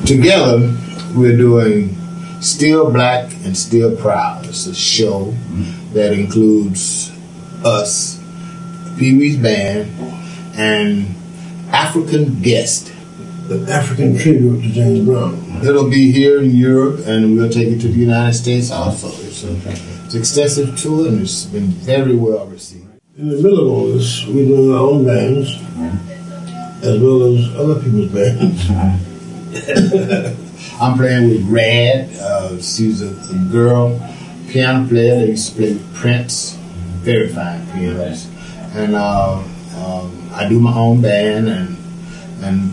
together, we're doing Still Black and Still Proud. It's a show that includes us, Pee Wee's band, and African guest. The African tribute to James Brown. It'll be here in Europe, and we'll take it to the United States also. It's an extensive tour, and it's been very well received. In the middle of all this, we're doing our own bands, as well as other people's bands. I'm playing with Rad. She's a girl piano player that used to play with Prince. Very fine pianist. And I do my own band, and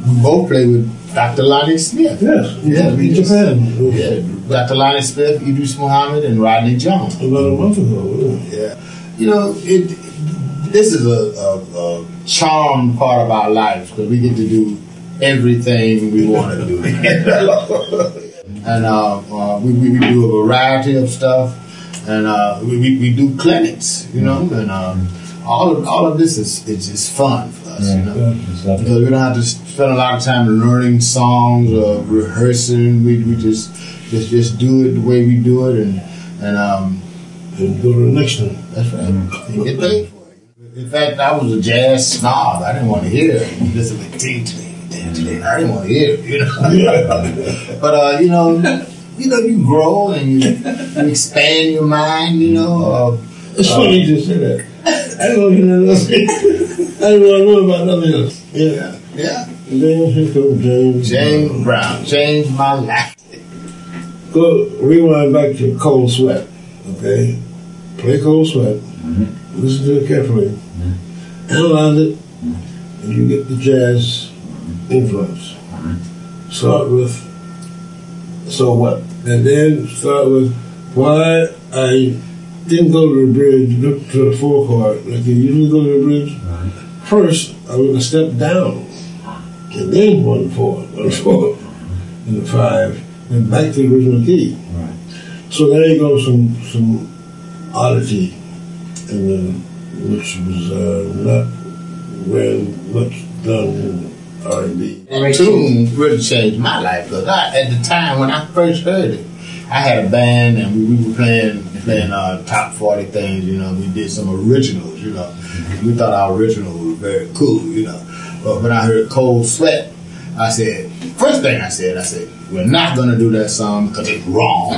we both play with Dr. Lonnie Smith. Yes, we in Japan. Yeah, Dr. Lonnie Smith, Idris Muhammad, and Rodney Jones. About a month ago. Yeah. You know, this is a charmed part of our lives because we get to do everything we want to do. And we do a variety of stuff, and we do clinics, you know, and all of this is just fun for us, you know, because we don't have to spend a lot of time learning songs or rehearsing. We just do it the way we do it, and go to the next one. That's right. And get paid for it. In fact, I was a jazz snob. I didn't want to hear it. Listen to I didn't want to hear it, you know. But you know, you grow and you expand your mind, you know. It's funny you just say that. I don't know anything else. I don't want to know about nothing else. Yeah. James Brown changed my life. Go rewind back to Cold Sweat. Okay, play Cold Sweat. Listen to it carefully. Analyze it, and you get the jazz influence. Start with So What, and then start with why I didn't go to the bridge, look to the 4 chord like you usually go to the bridge. First, I would have stepped down, and then 1 4, 1 4, and the 5, and back to the original key. So there you go, some oddity, and which was not very much done in R&B. And tune really changed my life because at the time when I first heard it, I had a band and we were playing top 40 things. You know, we did some originals. You know, we thought our original was very cool. You know, but when I heard Cold Sweat, I said, first thing I said, we're not gonna do that song because it's wrong.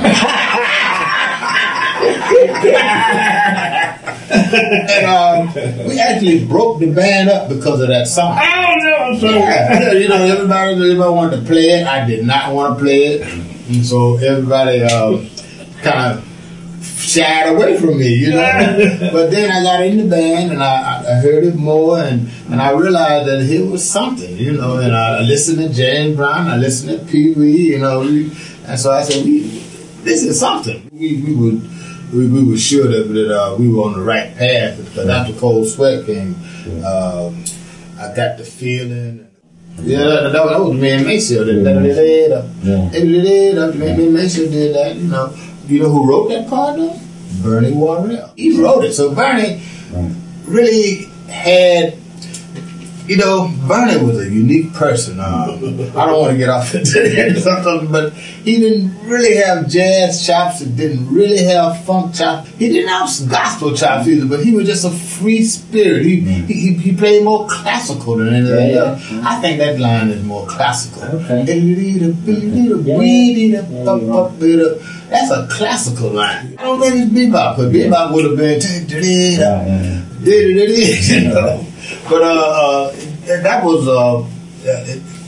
And we actually broke the band up because of that song. Yeah, you know, everybody wanted to play it. I did not want to play it, and so everybody kind of shied away from me, you know. But then I got in the band and I heard it more, and I realized that it was something, you know. And I listened to James Brown, I listened to Pee Wee, you know, and so I said, this is something. We were sure that we were on the right path because after Cold Sweat came, I got the feeling. Yeah, that was me and Maceo. Me and Maceo did that, you know. You know who wrote that part though? Bernie Worrell. He wrote it. So Bernie really had, you know, Bernie was a unique person. I don't want to get off into that, but he didn't really have jazz chops. He didn't really have funk chops. He didn't have gospel chops either, but he was just a free spirit. He played more classical than anything else. I think that line is more classical. That's a classical line. I don't think it's bebop, but bebop would have been you know. But that was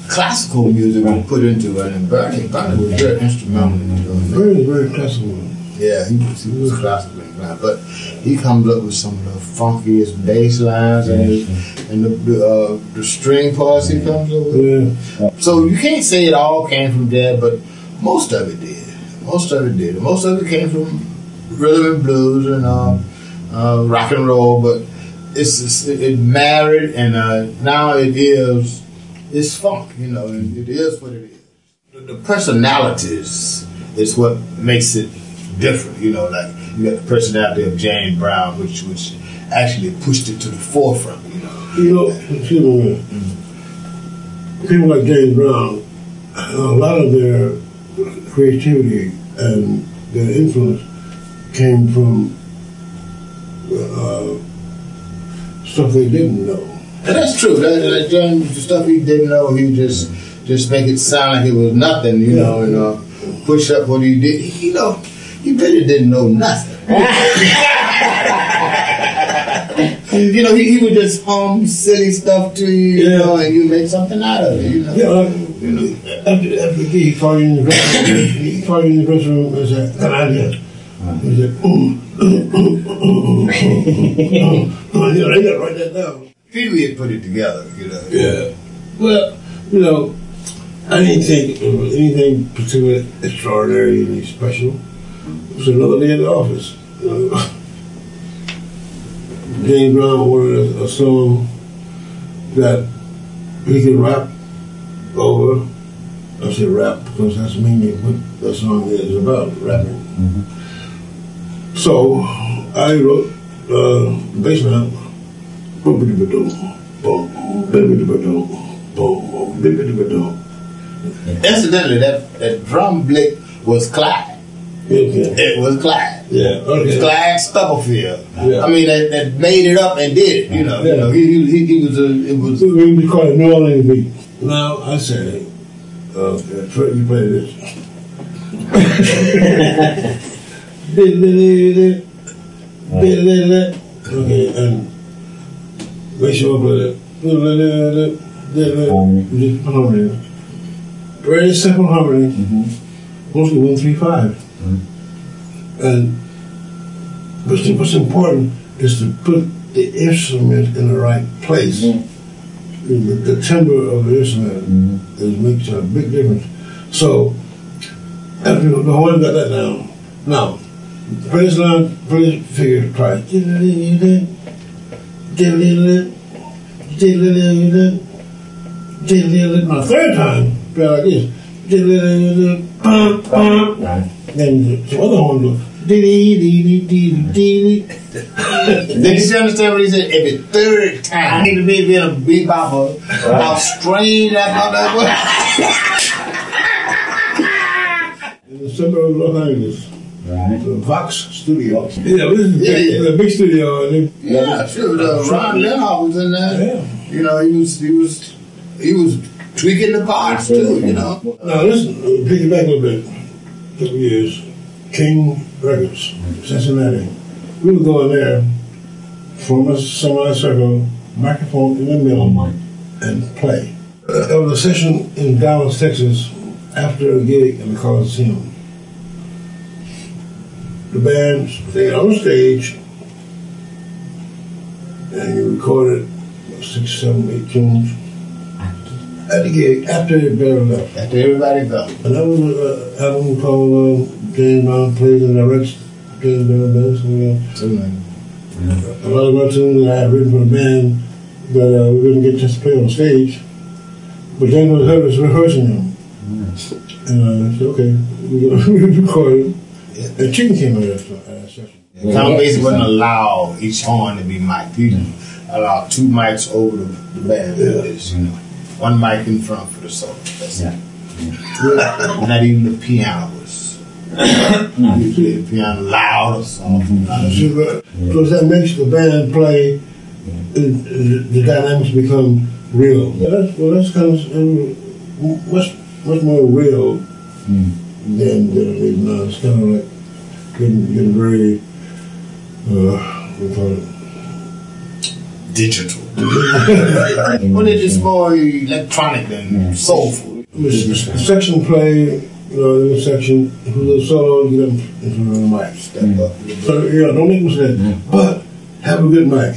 classical music we put into it, and Bernie was very instrumental in doing that. Bernie was very classical. Yeah, he was classical, but he comes up with some of the funkiest bass lines and the string parts he comes up with. Yeah. So you can't say it all came from there, but most of it did. Most of it came from rhythm and blues and rock and roll, but it married, and now it's funk, you know, and it is what it is. The personalities is what makes it different, you know, like you got the personality of James Brown, which actually pushed it to the forefront, you know. You know, people like James Brown, I a lot of their creativity and their influence came from stuff they didn't know. And that's true. That the stuff he didn't know, he just make it sound like it was nothing, you know, and push up what he did. He really didn't know nothing. He would just hum silly stuff to you, you know, and you make something out of it, you know. Yeah, after he called you in the dressing room, and said, "An idea." He said, I got to write that down. Pee Wee had put it together, you know. Yeah. Well, I didn't think it was anything particularly extraordinary, anything special. It was another day in the office. James Brown ordered a song that he could rap over. I say rap because that's mainly what the song is about, rapping. Mm-hmm. So I wrote the bass line. Incidentally, that drum blick was Clyde. Okay. It was Clyde. Yeah. Okay. Clyde Stubblefield. Yeah. I mean, that made it up and did it. You know. Yeah. You know. He was. It was. We call it New Orleans beat. Now I say, you play this. Okay, and make sure I play that. Just harmony. Very simple harmony. Mostly 1, 3, 5. And what's important is to put the instrument in the right place. The timbre of the instrument makes a big difference. So after the horn got that down. Now, first line, first figure, try. Now, third time, play like this. Then the other horn goes. Did you understand what he said? Every third time, he need to be a bebopper. How strange that was. In the suburb of Los Angeles. Right. The Vox Studio. Yeah, this is a big studio. Yeah, sure. Ron Lennox was in there. Yeah. You know, he was tweaking the parts too. You know. Now listen, take it back a little bit. A couple years. King Records, Cincinnati. We would go in there, form a semicircle, microphone in the middle, and play. There was a session in Dallas, Texas, after a gig in the Coliseum. The band stayed on stage, and you recorded 6, 7, 8 tunes at the gig after everybody left. After everybody left. And that was an album called James Brown Plays and Directs James Brown Bands. A lot of my tunes that I had written for the band that we didn't get a chance to play on stage, but James was rehearsing them. And I said, okay, we're going to record it. And Chicken came out of that session. Tom Basie wouldn't allow each horn to be mic'd. He allowed 2 mics over the band. You know, 1 mic in front for the solo. That's it. Not even the piano was. You play the piano loud or something. Because that makes the band play, the dynamics become real. That's kind of much more real than it is now. It's kind of like getting very, what do you call it? Digital. Well, it's just more electronic than soulful. The section play, the section, the solo, get up into the mic. Step up. So, don't make a mistake, but have a good mic.